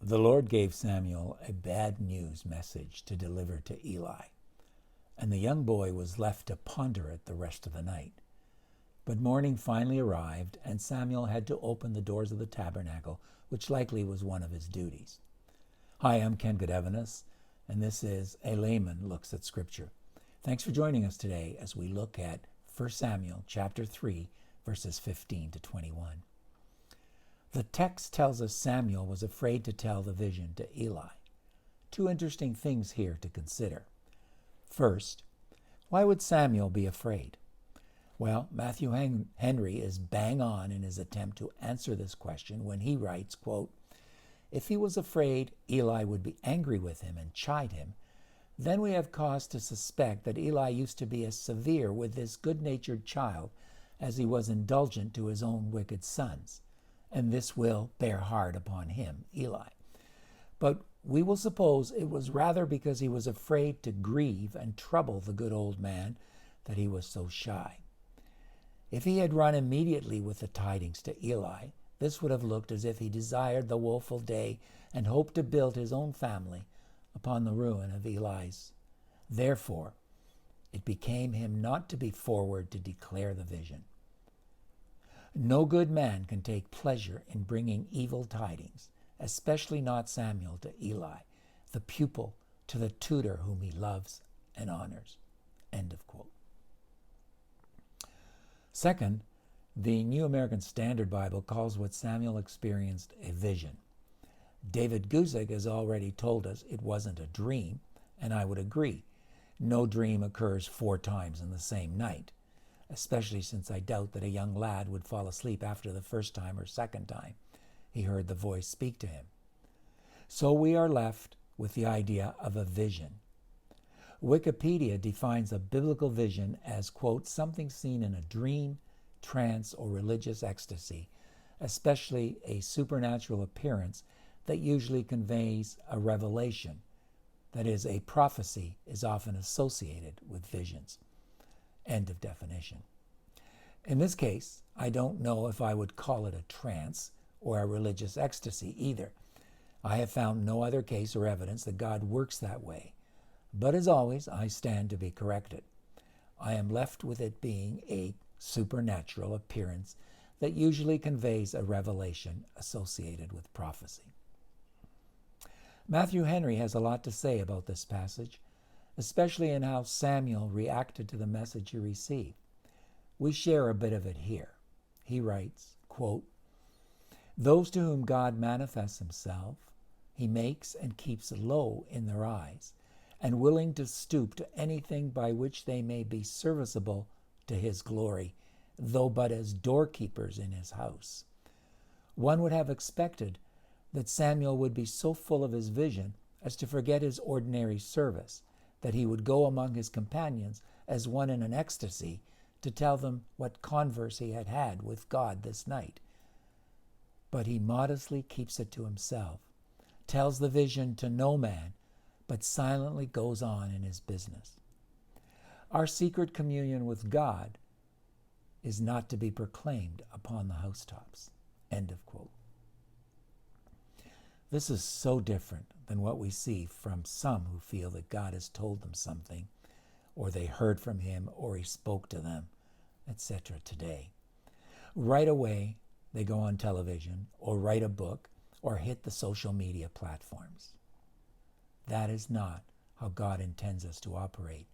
The Lord gave Samuel a bad news message to deliver to Eli, and the young boy was left to ponder it the rest of the night. But morning finally arrived, and Samuel had to open the doors of the tabernacle, which likely was one of his duties. Hi, I'm Ken Godevinus, and this is A Layman Looks at Scripture. Thanks for joining us today as we look at 1 Samuel chapter 3, verses 15 to 21. The text tells us Samuel was afraid to tell the vision to Eli. Two interesting things here to consider. First, why would Samuel be afraid? Well, Matthew Henry is bang on in his attempt to answer this question when he writes, quote, "If he was afraid Eli would be angry with him and chide him, then we have cause to suspect that Eli used to be as severe with this good-natured child as he was indulgent to his own wicked sons, and this will bear hard upon him, Eli. But we will suppose it was rather because he was afraid to grieve and trouble the good old man that he was so shy. If he had run immediately with the tidings to Eli, this would have looked as if he desired the woeful day and hoped to build his own family upon the ruin of Eli's. Therefore, it became him not to be forward to declare the vision. No good man can take pleasure in bringing evil tidings, especially not Samuel to Eli, the pupil to the tutor whom he loves and honors." End of quote. Second, the New American Standard Bible calls what Samuel experienced a vision. David Guzik has already told us it wasn't a dream, and I would agree. No dream occurs 4 times in the same night, especially since I doubt that a young lad would fall asleep after the first time or second time he heard the voice speak to him. So we are left with the idea of a vision. Wikipedia defines a biblical vision as, quote, something seen in a dream, trance, or religious ecstasy, especially a supernatural appearance that usually conveys a revelation. That is, a prophecy is often associated with visions. End of definition. In this case, I don't know if I would call it a trance or a religious ecstasy either. I have found no other case or evidence that God works that way. But as always, I stand to be corrected. I am left with it being a supernatural appearance that usually conveys a revelation associated with prophecy. Matthew Henry has a lot to say about this passage, especially in how Samuel reacted to the message he received. We share a bit of it here. He writes, quote, "Those to whom God manifests himself, he makes and keeps low in their eyes, and willing to stoop to anything by which they may be serviceable to his glory, though but as doorkeepers in his house." One would have expected that Samuel would be so full of his vision as to forget his ordinary service, that he would go among his companions as one in an ecstasy to tell them what converse he had had with God this night. But he modestly keeps it to himself, tells the vision to no man, but silently goes on in his business. Our secret communion with God is not to be proclaimed upon the housetops. End of quote. This is so different than what we see from some who feel that God has told them something, or they heard from him, or he spoke to them, etc. today. Right away, they go on television, or write a book, or hit the social media platforms. That is not how God intends us to operate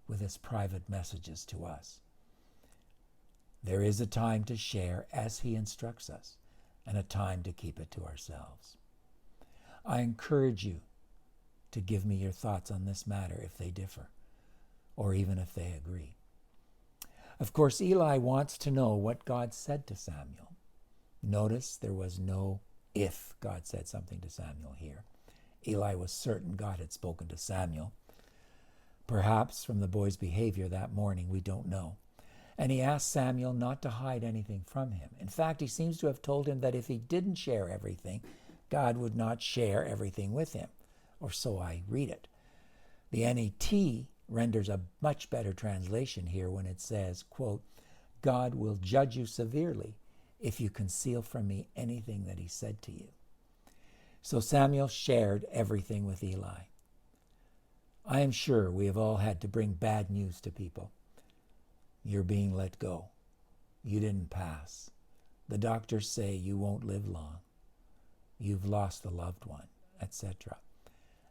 with his private messages to us. There is a time to share as he instructs us, and a time to keep it to ourselves. I encourage you to give me your thoughts on this matter if they differ, or even if they agree. Of course, Eli wants to know what God said to Samuel. Notice there was no if God said something to Samuel here. Eli was certain God had spoken to Samuel. Perhaps from the boy's behavior that morning, we don't know. And he asked Samuel not to hide anything from him. In fact, he seems to have told him that if he didn't share everything, God would not share everything with him, or so I read it. The NET renders a much better translation here when it says, quote, "God will judge you severely if you conceal from me anything that he said to you." So Samuel shared everything with Eli. I am sure we have all had to bring bad news to people. You're being let go. You didn't pass. The doctors say you won't live long. You've lost a loved one, etc.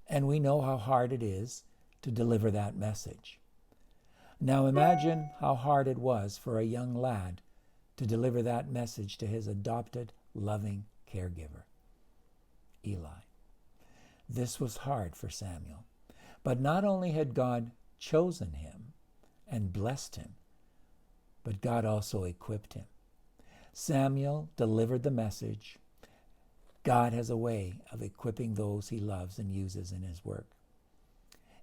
And we know how hard it is to deliver that message. Now imagine how hard it was for a young lad to deliver that message to his adopted, loving caregiver, Eli. This was hard for Samuel. But not only had God chosen him and blessed him, but God also equipped him. Samuel delivered the message. God has a way of equipping those he loves and uses in his work.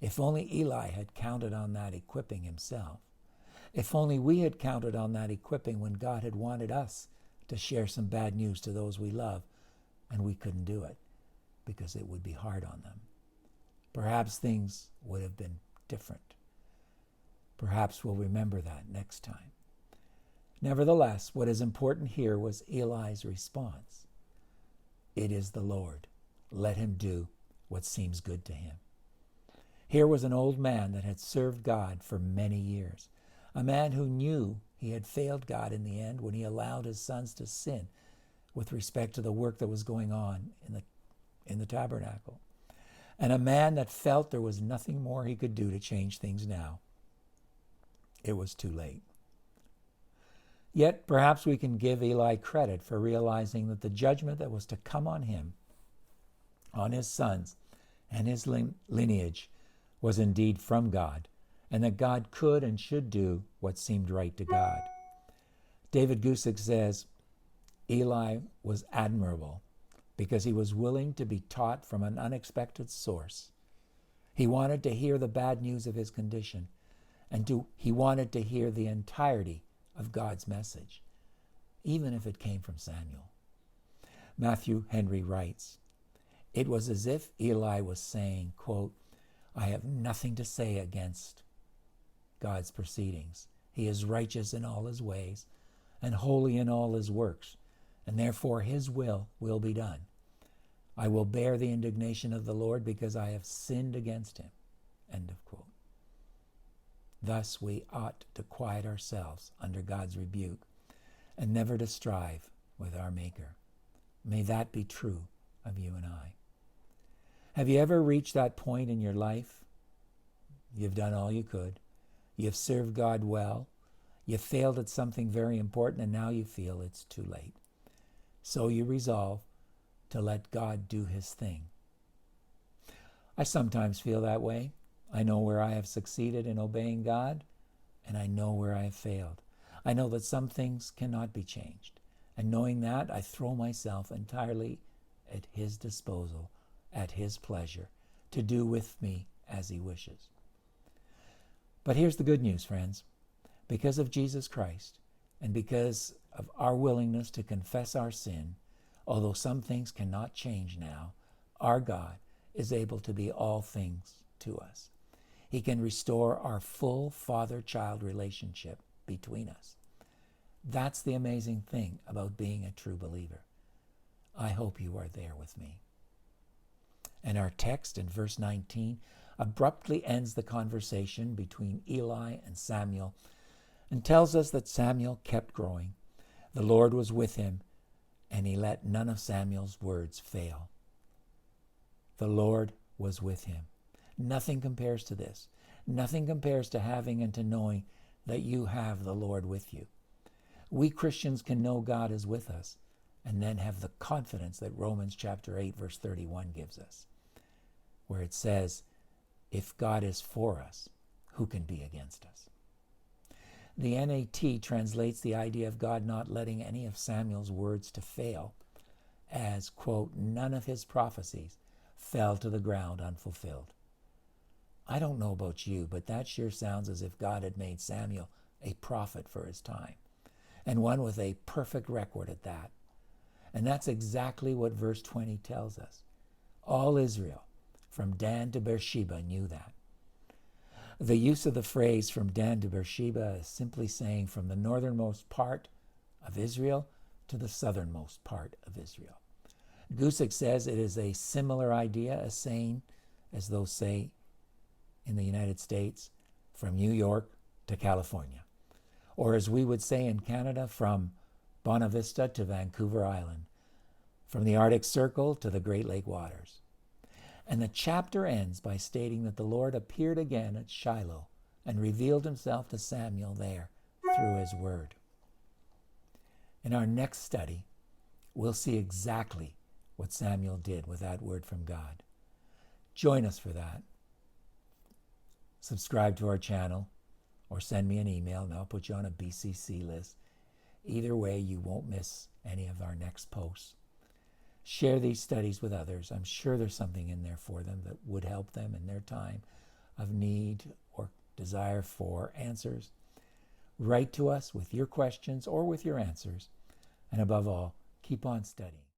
If only Eli had counted on that equipping himself. If only we had counted on that equipping when God had wanted us to share some bad news to those we love, and we couldn't do it because it would be hard on them. Perhaps things would have been different. Perhaps we'll remember that next time. Nevertheless, what is important here was Eli's response. It is the Lord. Let him do what seems good to him. Here was an old man that had served God for many years, a man who knew he had failed God in the end when he allowed his sons to sin with respect to the work that was going on in the tabernacle, and a man that felt there was nothing more he could do to change things now. It was too late. Yet perhaps we can give Eli credit for realizing that the judgment that was to come on him, on his sons, and his lineage was indeed from God, and that God could and should do what seemed right to God. David Gusick says, Eli was admirable because he was willing to be taught from an unexpected source. He wanted to hear the bad news of his condition, and he wanted to hear the entirety of God's message, even if it came from Samuel. Matthew Henry writes, it was as if Eli was saying, quote, I have nothing to say against God's proceedings. He is righteous in all his ways and holy in all his works, and therefore his will be done. I will bear the indignation of the Lord because I have sinned against him. End of quote. Thus we ought to quiet ourselves under God's rebuke and never to strive with our Maker. May that be true of you and I. Have you ever reached that point in your life? You've done all you could. You've served God well. You failed at something very important, and now you feel it's too late. So you resolve to let God do his thing. I sometimes feel that way. I know where I have succeeded in obeying God, and I know where I have failed. I know that some things cannot be changed. And knowing that, I throw myself entirely at his disposal, at his pleasure, to do with me as he wishes. But here's the good news, friends. Because of Jesus Christ, and because of our willingness to confess our sin, although some things cannot change now, our God is able to be all things to us. He can restore our full father-child relationship between us. That's the amazing thing about being a true believer. I hope you are there with me. And our text in verse 19 abruptly ends the conversation between Eli and Samuel and tells us that Samuel kept growing. The Lord was with him, and he let none of Samuel's words fail. The Lord was with him. Nothing compares to this. Nothing compares to having and to knowing that you have the Lord with you. We Christians can know God is with us and then have the confidence that Romans chapter 8 verse 31 gives us, where it says, if God is for us, who can be against us? The NAT translates the idea of God not letting any of Samuel's words to fail as, quote, none of his prophecies fell to the ground unfulfilled. I don't know about you, but that sure sounds as if God had made Samuel a prophet for his time, and one with a perfect record at that. And that's exactly what verse 20 tells us. All Israel, from Dan to Beersheba, knew that. The use of the phrase from Dan to Beersheba is simply saying from the northernmost part of Israel to the southernmost part of Israel. Gusick says it is a similar idea as saying, as those say in the United States, from New York to California. Or as we would say in Canada, from Bonavista to Vancouver Island, from the Arctic Circle to the Great Lake waters. And the chapter ends by stating that the Lord appeared again at Shiloh and revealed himself to Samuel there through his word. In our next study, we'll see exactly what Samuel did with that word from God. Join us for that. Subscribe to our channel or send me an email and I'll put you on a BCC list. Either way, you won't miss any of our next posts. Share these studies with others. I'm sure there's something in there for them that would help them in their time of need or desire for answers. Write to us with your questions or with your answers. And above all, keep on studying.